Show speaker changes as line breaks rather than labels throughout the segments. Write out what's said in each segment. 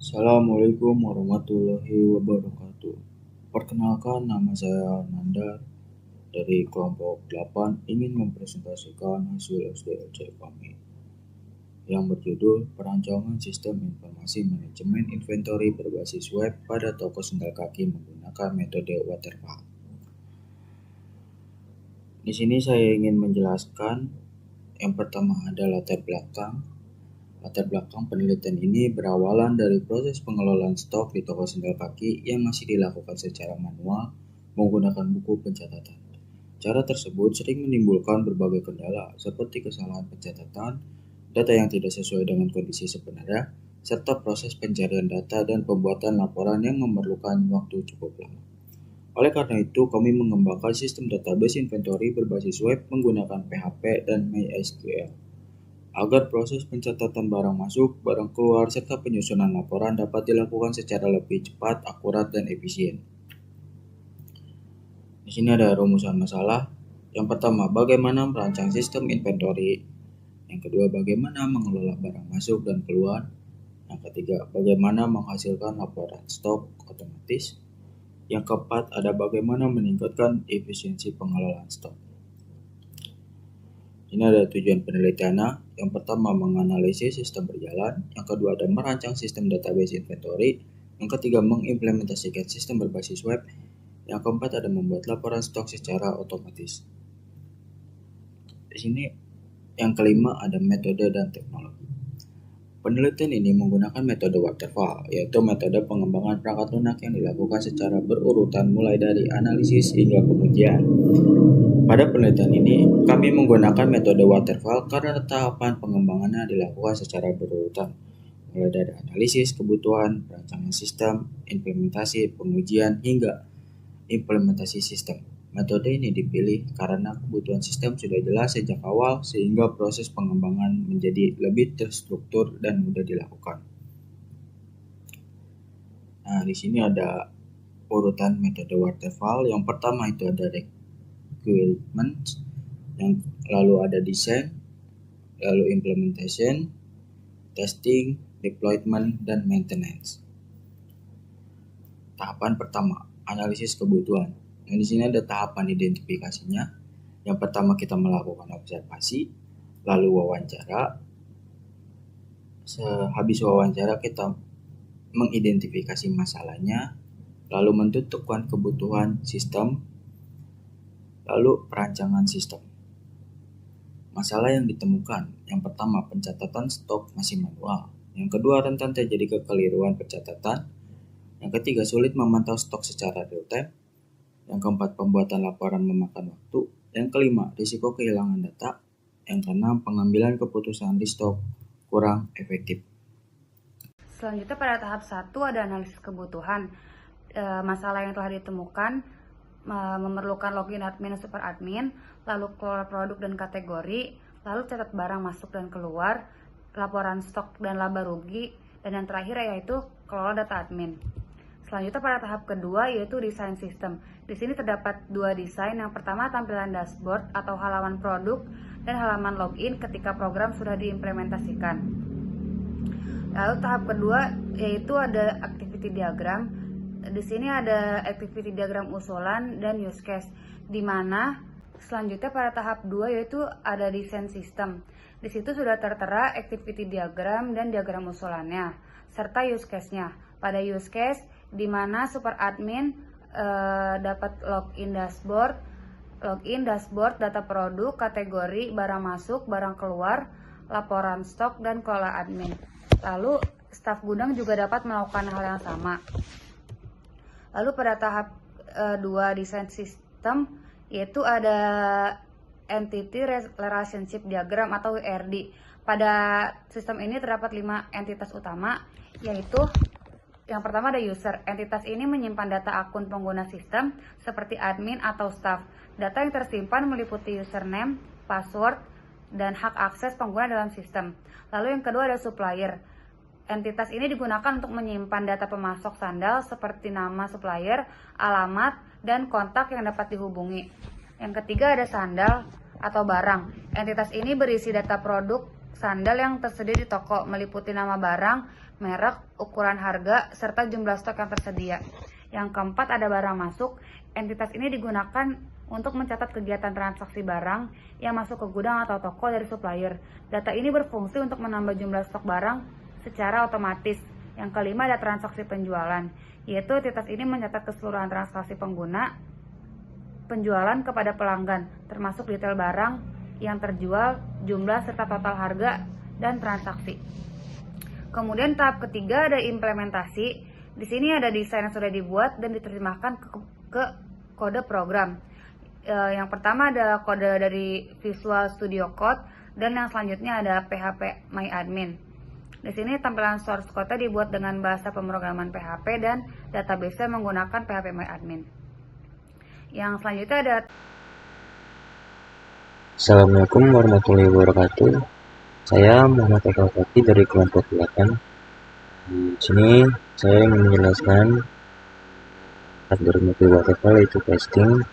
Assalamualaikum warahmatullahi wabarakatuh. Perkenalkan, nama saya Nanda dari kelompok 8 ingin mempresentasikan hasil SDLC kami yang berjudul Perancangan Sistem Informasi Manajemen Inventory berbasis web pada toko sendal kaki menggunakan metode waterfall. Di sini saya ingin menjelaskan yang pertama ada latar belakang. Latar belakang penelitian ini berawalan dari proses pengelolaan stok di toko sendal kaki yang masih dilakukan secara manual menggunakan buku pencatatan. Cara tersebut sering menimbulkan berbagai kendala seperti kesalahan pencatatan, data yang tidak sesuai dengan kondisi sebenarnya, serta proses pencarian data dan pembuatan laporan yang memerlukan waktu cukup lama. Oleh karena itu, kami mengembangkan sistem database inventory berbasis web menggunakan PHP dan MySQL agar proses pencatatan barang masuk, barang keluar, serta penyusunan laporan dapat dilakukan secara lebih cepat, akurat, dan efisien. Di sini ada rumusan masalah. Yang pertama, bagaimana merancang sistem inventory. Yang kedua, bagaimana mengelola barang masuk dan keluar. Yang ketiga, bagaimana menghasilkan laporan stok otomatis. Yang keempat, ada bagaimana meningkatkan efisiensi pengelolaan stok. Ini ada tujuan penelitiannya. Yang pertama, menganalisis sistem berjalan. Yang kedua, ada merancang sistem database inventory. Yang ketiga, mengimplementasikan sistem berbasis web. Yang keempat, ada membuat laporan stok secara otomatis. Di sini yang kelima ada metode dan teknologi. Penelitian ini menggunakan metode waterfall, yaitu metode pengembangan perangkat lunak yang dilakukan secara berurutan mulai dari analisis hingga pengujian. Pada penelitian ini, kami menggunakan metode waterfall karena tahapan pengembangannya dilakukan secara berurutan, mulai dari analisis kebutuhan, perancangan sistem, implementasi, pengujian, hingga implementasi sistem. Metode ini dipilih karena kebutuhan sistem sudah jelas sejak awal sehingga proses pengembangan menjadi lebih terstruktur dan mudah dilakukan. Nah, di sini ada urutan metode waterfall. Yang pertama itu ada requirement, yang lalu ada design, lalu implementation, testing, deployment, dan maintenance. Tahapan pertama, analisis kebutuhan. Nah, di sini ada tahapan identifikasinya. Yang pertama kita melakukan observasi, lalu wawancara. Sehabis wawancara kita mengidentifikasi masalahnya, lalu menentukan kebutuhan sistem, lalu perancangan sistem. Masalah yang ditemukan, yang pertama pencatatan stok masih manual. Yang kedua rentan terjadi kekeliruan pencatatan. Yang ketiga sulit memantau stok secara real time. Yang keempat, pembuatan laporan memakan waktu. Yang kelima, risiko kehilangan data. Yang keenam, pengambilan keputusan di stok kurang efektif.
Selanjutnya pada tahap 1 ada analisis kebutuhan. Masalah yang telah ditemukan memerlukan login admin dan super admin, lalu kelola produk dan kategori, lalu catat barang masuk dan keluar, laporan stok dan laba rugi, dan yang terakhir yaitu kelola data admin. Selanjutnya pada tahap kedua yaitu desain sistem. Di sini terdapat dua desain. Yang pertama tampilan dashboard atau halaman produk dan halaman login ketika program sudah diimplementasikan. Lalu tahap kedua yaitu ada activity diagram. Di sini ada activity diagram usulan dan use case. Di mana selanjutnya pada tahap 2 yaitu ada desain sistem. Di situ sudah tertera activity diagram dan diagram usulannya serta use case-nya. Pada use case di mana super admin dapat login dashboard, data produk, kategori, barang masuk, barang keluar, laporan stok, dan kelola admin. Lalu staf gudang juga dapat melakukan hal yang sama. Lalu pada tahap 2 desain sistem yaitu ada entity relationship diagram atau ERD. Pada sistem ini terdapat 5 entitas utama, yaitu yang pertama ada user. Entitas ini menyimpan data akun pengguna sistem seperti admin atau staff. Data yang tersimpan meliputi username, password, dan hak akses pengguna dalam sistem. Lalu yang kedua ada supplier. Entitas ini digunakan untuk menyimpan data pemasok sandal seperti nama supplier, alamat, dan kontak yang dapat dihubungi. Yang ketiga ada sandal atau barang. Entitas ini berisi data produk sandal yang tersedia di toko, meliputi nama barang, merek, ukuran harga, serta jumlah stok yang tersedia. Yang keempat, ada barang masuk. Entitas ini digunakan untuk mencatat kegiatan transaksi barang yang masuk ke gudang atau toko dari supplier. Data ini berfungsi untuk menambah jumlah stok barang secara otomatis. Yang kelima, ada transaksi penjualan, yaitu entitas ini mencatat keseluruhan transaksi pengguna penjualan kepada pelanggan, termasuk detail barang yang terjual, jumlah serta total harga dan transaksi. Kemudian tahap ketiga ada implementasi. Di sini ada desain yang sudah dibuat dan diterjemahkan ke kode program. Yang pertama ada kode dari Visual Studio Code dan yang selanjutnya ada PHP MyAdmin. Di sini tampilan source code dibuat dengan bahasa pemrograman PHP dan database menggunakan PHP MyAdmin. Yang selanjutnya ada.
Assalamualaikum warahmatullahi wabarakatuh. Saya Muhammad Eka Fatih dari kelompok 8. Di sini saya ingin menjelaskan dari modul waterfall, yaitu testing.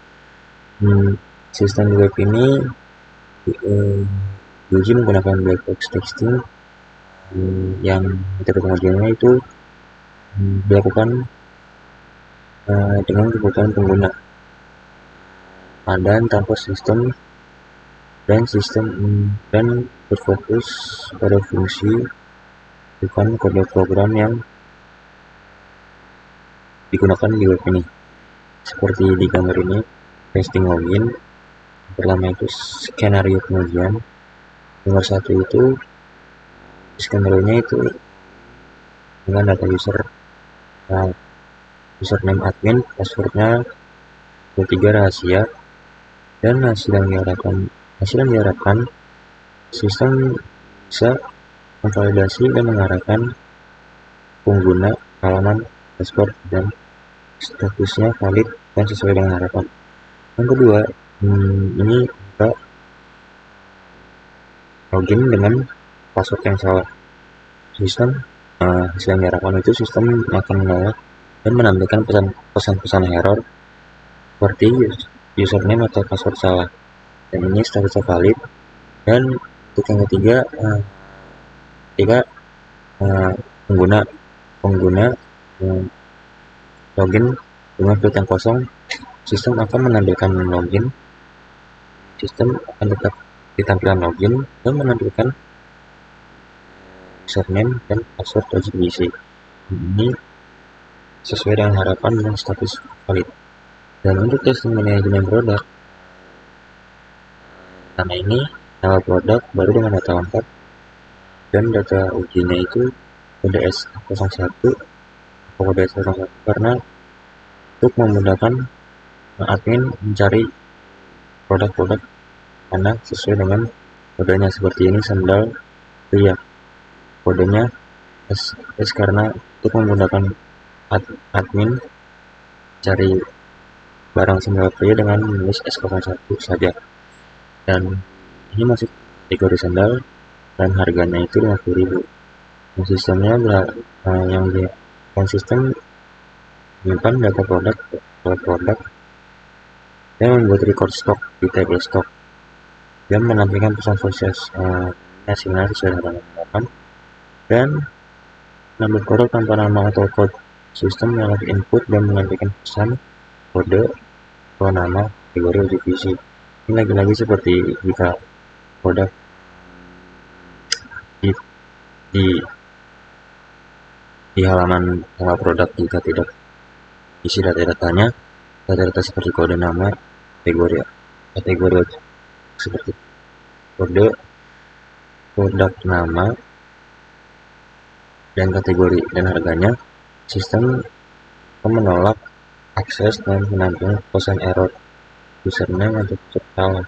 Sistem web ini diuji menggunakan black box testing, yang metode pengerjaannya itu dilakukan dengan kebutuhan pengguna dan tanpa sistem dan berfokus pada fungsi, bukan kode program yang digunakan di web ini. Seperti di gambar ini, testing login. Pertama itu skenario pengujian. Nomor 1 itu skenario-nya itu dengan data user, username admin, passwordnya 23 rahasia, dan hasil yang diharapkan sistem bisa memvalidasi dan mengarahkan pengguna halaman dashboard dan statusnya valid dan sesuai dengan harapan. Yang kedua, ini kita login dengan password yang salah. Sistem hasil yang diharapkan itu sistem akan menolak dan menampilkan pesan-pesan error seperti username atau password salah, dan ini statusnya valid. Dan untuk yang ketiga, ketika pengguna login dengan field yang kosong, sistem akan menampilkan login. Sistem akan tetap di tampilan login dan menampilkan username dan password wajib diisi. Ini sesuai dengan harapan dan status valid. Dan untuk testing manajemen produk, karena ini nama produk baru dengan data lengkap, dan data ujinya itu kode S01 atau kode S01 karena untuk memudahkan admin mencari produk-produk karena sesuai dengan kodenya. Seperti ini, sandal pria, kodenya S karena untuk memudahkan admin cari barang sandal pria dengan menulis S01 saja. Dan ini masih kategori sandal dan harganya itu 50.000. Sistemnya yang sistem menyimpan data produk dan membuat record stock di table stock dan menampilkan pesan sukses hasilnya sesuai dengan harapan, dan menambah produk tanpa nama atau code. Sistem melakukan input dan menampilkan pesan, kode, atau nama, kategori wajib diisi. Ini lagi-lagi seperti jika produk di halaman produk, jika tidak isi data-datanya, data-data seperti kode nama, kategori seperti kode produk nama dan kategori dan harganya, sistem akan menolak akses dan menampilkan pesan error username untuk salah.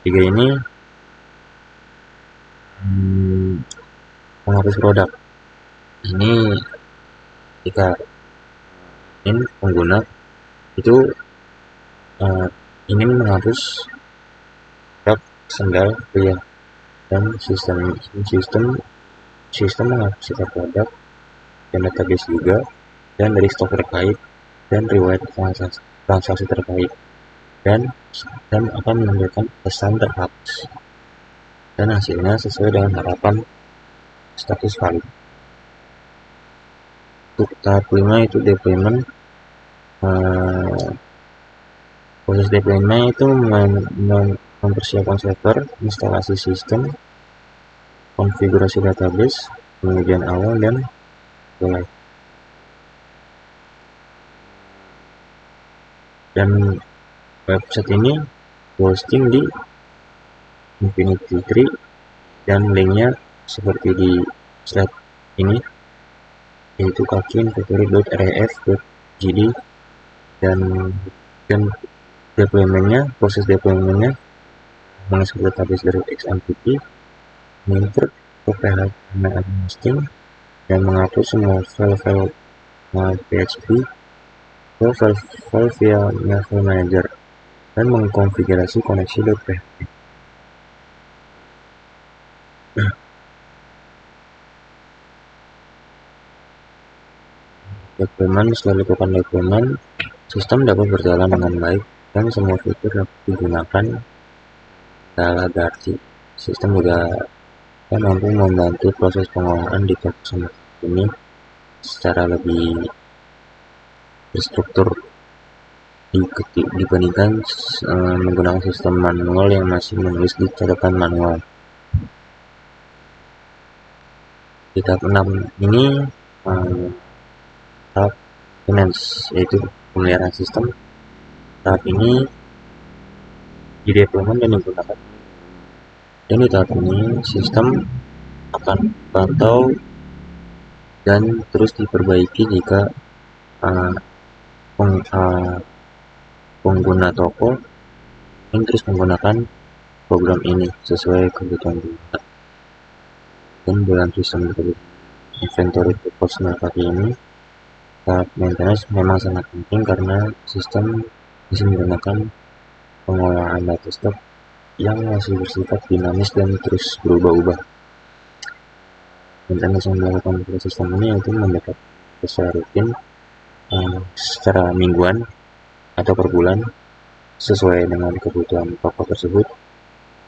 3 ini menghapus produk. Ini jika pengguna itu ingin menghapus produk sandal pria, dan sistem menghapus setiap produk dan database juga, dan dari stok terkait dan riwayat transaksi terkait, dan akan menampilkan pesan terhapus. dan hasilnya sesuai dengan harapan status valid. Untuk tahap 5 itu deployment. Proses deployment itu mempersiapkan server, instalasi sistem, konfigurasi database, pengujian awal, dan go-live. Dan website ini hosting di Infinity Tree, dan linknya seperti di slide ini, yaitu kaki inventory.ref.gd, dan proses deploymentnya mengekspor database dari XMPP, mengimport ke PHP hosting, dan menghapus semua file-file PHP ke file via file manager, dan mengkonfigurasi koneksi.php. Deployment. Setelah dilakukan deployment, sistem dapat berjalan dengan baik dan semua fitur dapat digunakan secara berarti. Sistem juga mampu membantu proses pengolahan di toko ini secara lebih terstruktur dibandingkan menggunakan sistem manual yang masih menulis di catatan manual. Di tahap 6 ini tahap maintenance, yaitu pemeliharaan sistem. Tahap ini di deployment dan digunakan. Dan di tahap ini sistem akan dipantau dan terus diperbaiki jika pengguna toko ingin terus menggunakan program ini sesuai kebutuhan pengguna. Dan dalam sistem inventory personal kaki ini, tahap maintenance memang sangat penting karena sistem bisa menggunakan pengolahan data stok yang masih bersifat dinamis dan terus berubah-ubah. Maintenance yang dilakukan pada sistem ini yaitu mendapat secara rutin, secara mingguan atau per bulan sesuai dengan kebutuhan toko tersebut.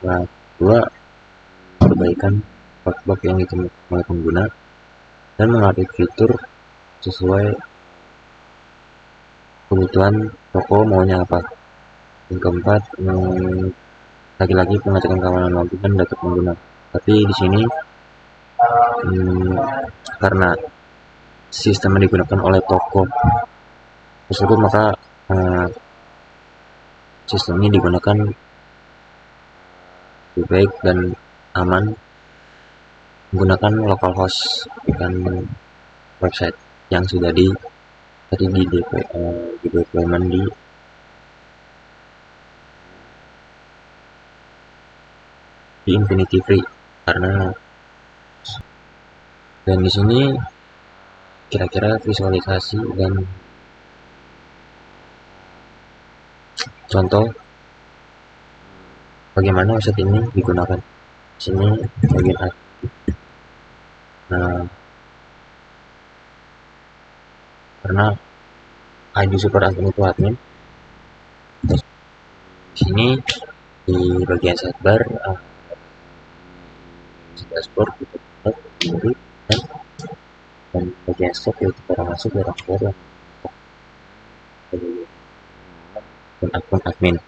Nah, kedua, perbaikan bug-bug yang ditemukan oleh pengguna dan mengupdate fitur sesuai kebutuhan toko maunya apa. Yang keempat, lagi-lagi pengecekan keamanan login dan data pengguna. Tapi di sini karena sistem yang digunakan oleh toko tersebut, maka sistem ini digunakan lebih baik dan aman menggunakan localhost, bukan website yang sudah di deployment di Infinity Tree. Dan di sini kira-kira visualisasi dan contoh bagaimana website ini digunakan. Di sini bagian admin. Nah, karena ID super admin itu admin. Di sini di bagian sidebar dashboard dan bagian stok yaitu barang masuk, barang keluar, dan akun admin.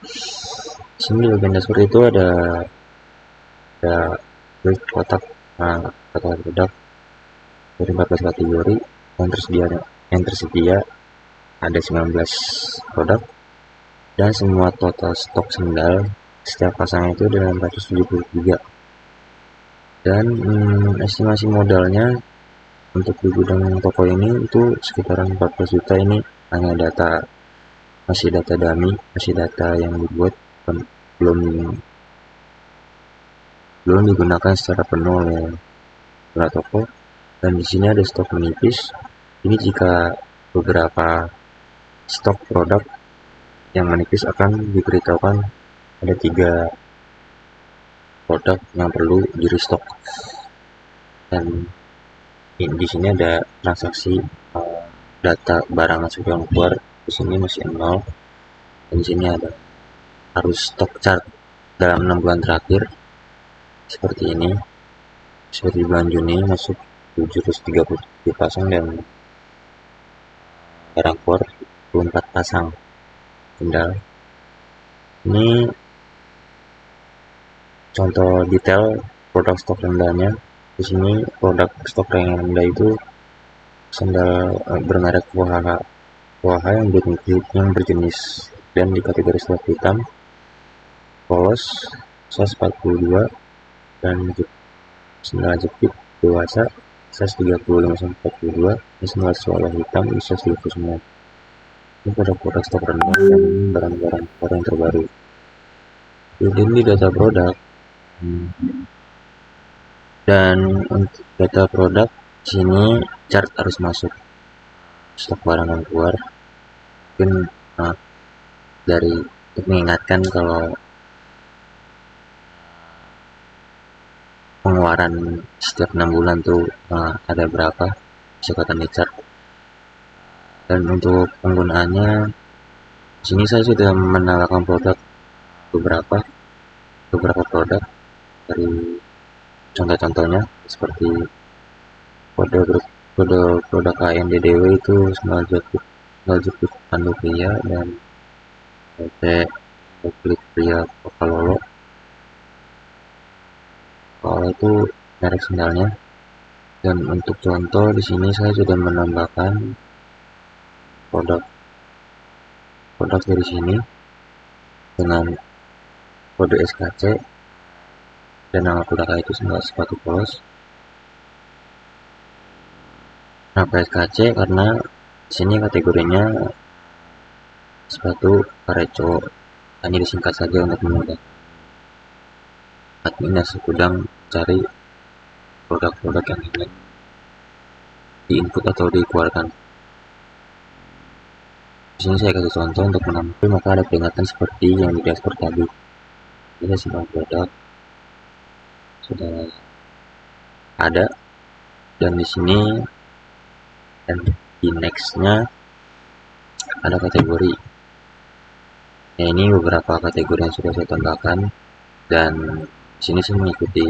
Di sini di bagian dashboard itu ada kotak produk dari 14 kategori yang tersedia ada 19 produk, dan semua total stok sendal setiap pasang itu ada 673. Dan estimasi modalnya untuk di gudang toko ini itu sekitaran 14 juta. Ini hanya masih data dummy, masih data yang dibuat, belum digunakan secara penuh oleh toko. Dan di sini ada stok menipis. Ini jika beberapa stok produk yang menipis akan diberitahukan ada 3 produk yang perlu di restock. Dan di sini ada transaksi data barang masuk yang keluar. Di sini masih 0. Dan di sini ada arus stok chart dalam 6 bulan terakhir. seperti ini. Seperti bulan Juni masuk 737 pasang dan barang core 24 pasang kendal. Ini contoh detail produk stok rendahnya. Di sini produk stok yang rendah itu sandal bermerek WH yang berjenis dan di kategori stok hitam, polos, size 42 dan sandal jepit dewasa size 35-42. Ini sandal swallow hitam size 29. Ini produk-produk stok rendah dan barang-barang yang terbaru. Kemudian di data produk, dan untuk data produk sini chart harus masuk stok barang yang keluar. Mungkin dari untuk mengingatkan kalau pengeluaran setiap 6 bulan tuh ada berapa, bisa kelihatan di chart. Dan untuk penggunaannya sini saya sudah menambahkan produk beberapa produk dari contoh-contohnya seperti kode produk KNDDW itu sandal jepit Pandu Pria dan PT Klik Pria Pokalolo. Kalau itu merek sandalnya. Dan untuk contoh di sini saya sudah menambahkan produk dari sini dengan kode SKC dan nama produk itu sandal sepatu polos. Kenapa SKC? Karena di sini kategorinya sepatu pareco, hanya disingkat saja untuk mudah. Admin yang sedang cari produk-produk yang ingin diinput atau dikeluarkan. Di sini saya kasih contoh untuk menambah, maka ada peringatan seperti yang di dashboard tadi. Ini semua produk sudah ada, dan di sini dan di nextnya ada kategori. Nah, ini beberapa kategori yang sudah saya tambahkan, dan di sini saya mengikuti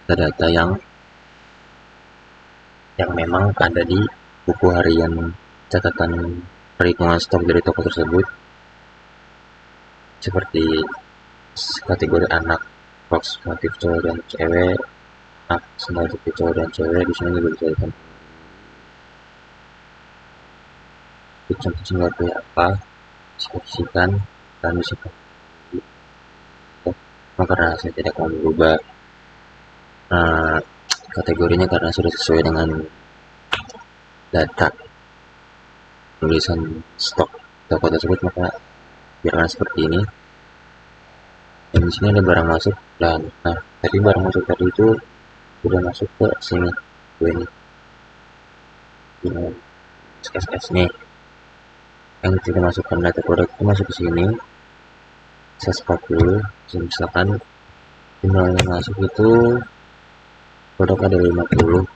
data yang memang ada di buku harian catatan perhitungan stok dari toko tersebut, seperti kategori anak, box motif cowok dan cewek, sandal jepit cowok dan cewek. Di sini juga bisa dilihat contoh sandal kayak apa, deskripsikan dan bisa karena saya tidak mau berubah kategorinya karena sudah sesuai dengan data tulisan stok toko tersebut, maka biarkan seperti ini. Dan di sini ada barang masuk, dan tadi barang masuk tadi itu sudah masuk ke sini, ini SKS nih yang kita masukkan data produk itu masuk ke sini, size 40. Misalkan jumlah yang masuk itu produk ada 50,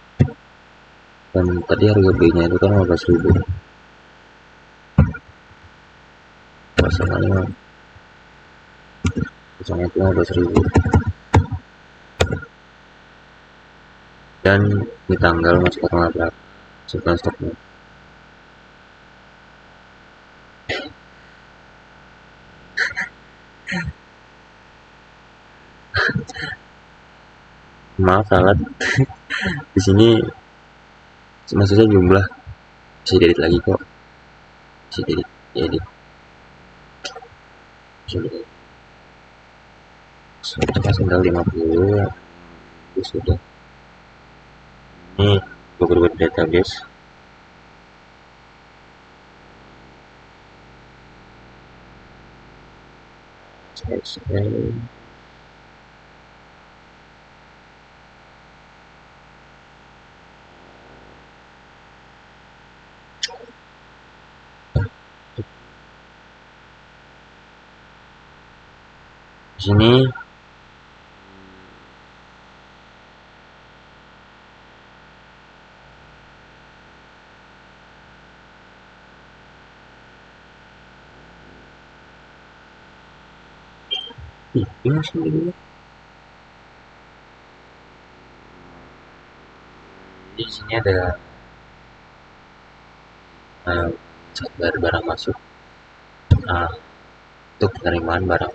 dan tadi harga B-nya itu kan 15.000. Pasangannya itu 15.000, dan di tanggal masuk ke tanggal berapa masukkan stoknya. Maaf salah. Di sini maksudnya jumlah bisa edit lagi kok, bisa edit sudah tinggal 50 ya sudah. Ini beberapa database di sini. Ini masih dulu. Jadi di sini ada dari barang masuk untuk penerimaan barang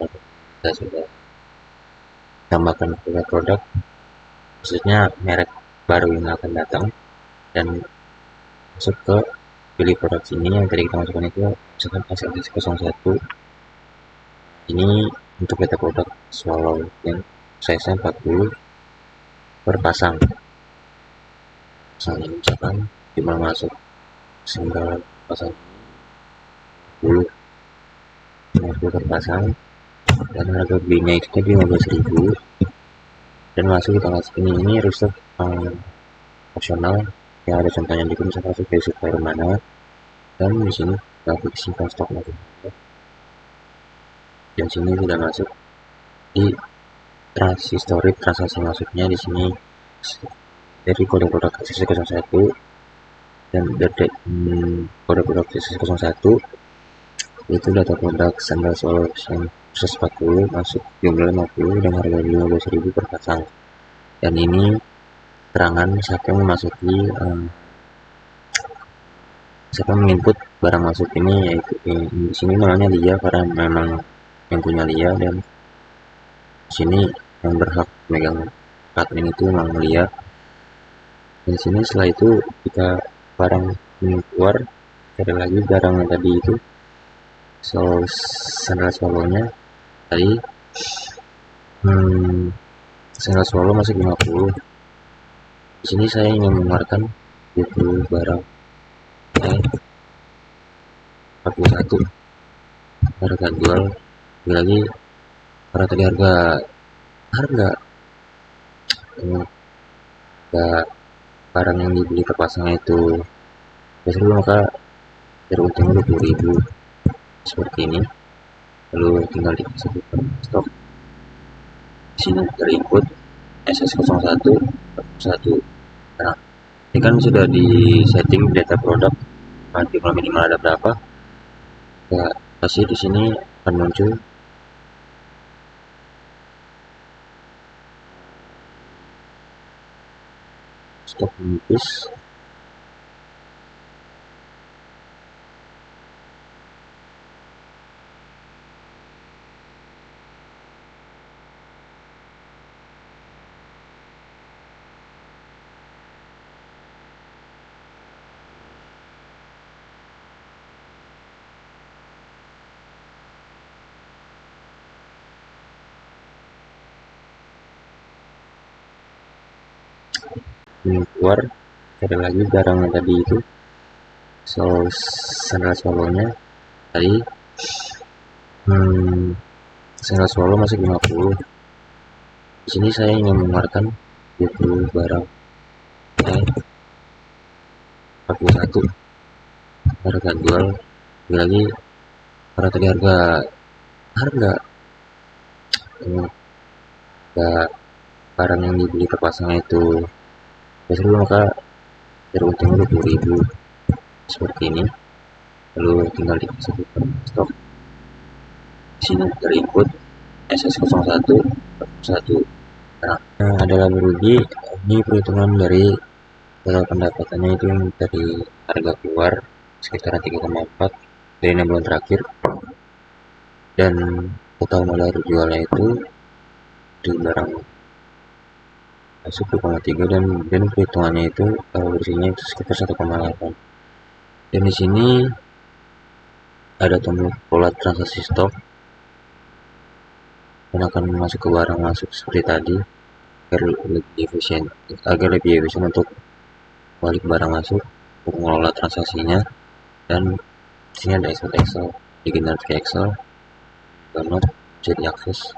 kita sudah tambahkan ke produk, maksudnya merek baru yang akan datang, dan masuk ke pilih produk ini yang tadi kita masukkan itu misalkan SLS01. Ini untuk data produk swallow yang size 40 per pasang. Misalnya misalkan jumlah masuk single pasang 10 per pasang, dan harga belinya itu tadi 15.000, dan masuk di tanggal segini. Ini reserve opsional ya, ada contohnya juga, misalkan masuk dari supplier mana, dan di sini grafik simpan stok masuk, dan sini tidak masuk di history transaksi masuknya. Di sini dari kode produk SC01 dan kode produk SC01 itu data produk sandal solution 140 masuk jumlah 50 dan harga 15.000 per pasang. Dan ini keterangan siapa yang memasuki siapa menginput barang masuk ini, yaitu di sini namanya Lia karena memang yang punya Lia, dan di sini yang berhak megang admin itu memang Lia. Dan di sini setelah itu kita barang ini keluar, ada lagi barang yang tadi itu sandal swallow-nya tadi sandal swallow masih 50. Di sini saya ingin mengeluarkan 20 barang 41 harga jual lagi, karena tadi harga barang yang dibeli per pasang itu biasanya, maka beruntungnya 20.000 seperti ini. Lalu tinggal disebutkan stok. Di sini terinput SS01 1. Nah, ini kan sudah di setting data produk, nanti kalau minimal ada berapa ya pasti di sini akan muncul stok menipis. Ini keluar, ada lagi barang yang tadi itu sandal swallow-nya tadi sandal swallow masih 50. Di sini saya ingin mengeluarkan 20 barang 41 harga jual lagi, karena tadi harga barang yang dibeli per pasang itu biasanya, maka beruntungnya 20.000 seperti ini. Lalu tinggal disebutkan stok. Di sini terinput SS01 1. Nah, adalah berugi. Ini perhitungan dari total pendapatannya itu yang dari harga keluar sekitar 3,4 dari 6 bulan terakhir, dan total modal jualnya itu di barang masuk 2,3, dan perhitungannya itu bersihnya sekitar 1,8. Dan di sini ada tombol pola transaksi stok, dan akan masuk ke barang masuk seperti tadi agar lebih efisien untuk balik barang masuk untuk mengelola transaksinya. Dan di sini ada Excel digenerate ke Excel, download, bisa diakses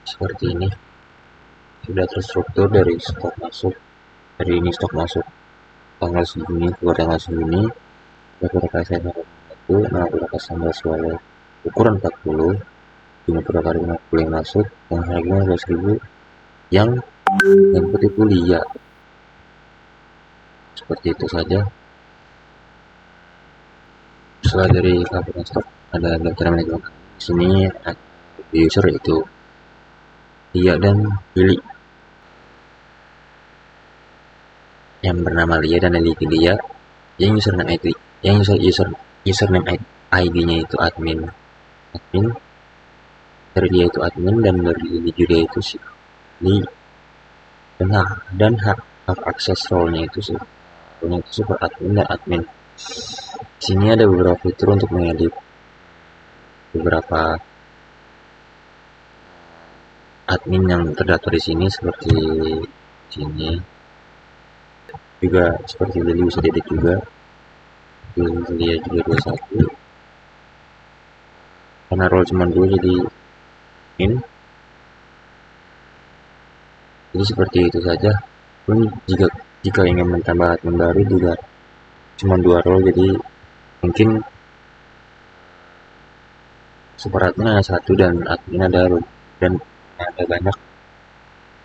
seperti ini. Sudah terstruktur dari stok masuk, dari ini stok masuk tanggal segini, keluar tanggal segini, berapa saya itu, berapa sandal swallow ukuran 40, 50 kali 50 yang masuk, yang harganya 12.000, yang input itu Lia. Seperti itu saja. Setelah dari laporan stok ada daftar manajemen. Di sini user itu Lia dan Lili, yang bernama Lia dan Lili Lia, yang username ID, yang username ID-nya itu admin dari dia itu admin, dan dari Lili juga itu si Li, dan hak akses role-nya itu super admin dan admin. Di sini ada beberapa fitur untuk mengedit beberapa admin yang terdaftar di sini, seperti sini juga seperti Lili bisa diedit juga. Lili juga 21, karena role cuma 2 jadi seperti itu saja. Pun jika ingin menambah admin baru juga cuma 2 role, jadi mungkin super admin ada 1 dan admin ada banyak,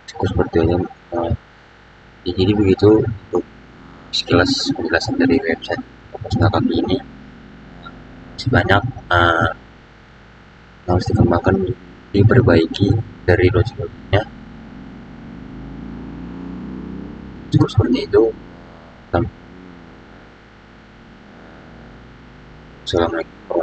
cukup seperti itu. Jadi begitu untuk sekilas penjelasan dari website Pustaka ini. Masih banyak harus dikembangkan, diperbaiki dari logiknya. Cukup seperti itu. Assalamualaikum warahmatullahi wabarakatuh.